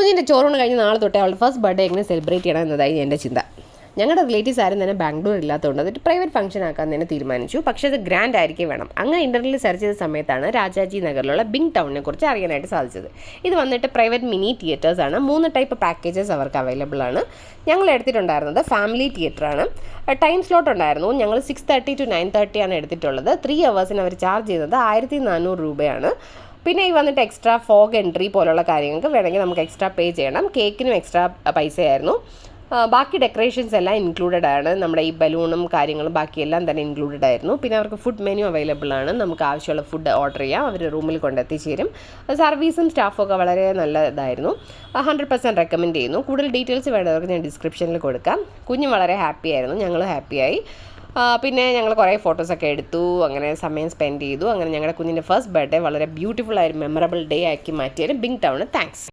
കുഞ്ഞിൻ്റെ ചോറൂണ് കഴിഞ്ഞ് നാളെ തൊട്ടേ അവളുടെ ഫസ്റ്റ് ബർത്ത്ഡേ എങ്ങനെ സെലിബ്രേറ്റ് ചെയ്യണം എന്നതായി എൻ്റെ ചിന്ത. ഞങ്ങളുടെ റിലേറ്റീവ്സ് ആരും തന്നെ ബാംഗ്ലൂർ ഇല്ലാത്തതുകൊണ്ട് അതൊരു പ്രൈവറ്റ് ഫംഗ്ഷൻ ആക്കാൻ തന്നെ തീരുമാനിച്ചു. പക്ഷേ അത് ഗ്രാൻഡ് ആയിരിക്കും വേണം. അങ്ങനെ ഇൻ്റർനെറ്റിൽ സെർച്ച് ചെയ്ത സമയത്താണ് രാജാജി നഗറിലുള്ള ബിങ് ടൗണിനെ കുറിച്ച് അറിയാനായിട്ട് സാധിച്ചത്. ഇത് വന്നിട്ട് പ്രൈവറ്റ് മിനി തിയേറ്റേഴ്സാണ്. 3 ടൈപ്പ് പാക്കേജസ് അവർക്ക് അവൈലബിൾ ആണ്. ഞങ്ങൾ എടുത്തിട്ടുണ്ടായിരുന്നത് ഫാമിലി തിയേറ്ററാണ്. ടൈം സ്ലോട്ട് ഉണ്ടായിരുന്നു. ഞങ്ങൾ 6:30 to 9:30 ആണ് എടുത്തിട്ടുള്ളത്. 3 hours അവർ ചാർജ് ചെയ്യുന്നത് 1400 രൂപയാണ്. പിന്നെ ഈ വന്നിട്ട് എക്സ്ട്രാ ഫോഗ് എൻട്രി പോലുള്ള കാര്യങ്ങൾക്ക് വേണമെങ്കിൽ നമുക്ക് എക്സ്ട്രാ പേ ചെയ്യണം. കേക്കിനും എക്സ്ട്രാ പൈസയായിരുന്നു. ബാക്കി ഡെക്കറേഷൻസ് എല്ലാം ഇൻക്ലൂഡഡ് ആണ്. നമ്മുടെ ഈ ബലൂണും കാര്യങ്ങളും ബാക്കിയെല്ലാം തന്നെ ഇൻക്ലൂഡഡ് ആയിരുന്നു. പിന്നെ അവർക്ക് ഫുഡ് മെനു അവൈലബിൾ ആണ്. നമുക്ക് ആവശ്യമുള്ള ഫുഡ് ഓർഡർ ചെയ്യാം. അവർ റൂമിൽ കൊണ്ടെത്തിച്ചേരും. സർവീസും സ്റ്റാഫും ഒക്കെ വളരെ നല്ലതായിരുന്നു. 100% റെക്കമെൻഡ് ചെയ്യുന്നു. കൂടുതൽ ഡീറ്റെയിൽസ് വേണ്ടവർക്ക് ഞാൻ ഡിസ്ക്രിപ്ഷനിൽ കൊടുക്കാം. കുഞ്ഞ് വളരെ ഹാപ്പി ആയിരുന്നു. ഞങ്ങൾ ഹാപ്പിയായി. പിന്നെ ഞങ്ങൾ കുറേ ഫോട്ടോസൊക്കെ എടുത്തു. അങ്ങനെ സമയം സ്പെൻഡ് ചെയ്തു. അങ്ങനെ ഞങ്ങളുടെ കുഞ്ഞിൻ്റെ ഫസ്റ്റ് ബർത്ത്ഡേ വളരെ ബ്യൂട്ടിഫുൾ ആയ മെമ്മറബിൾ ഡേ ആക്കി മാറ്റിയതിന് ബിങ് ടൗണ് താങ്ക്സ്.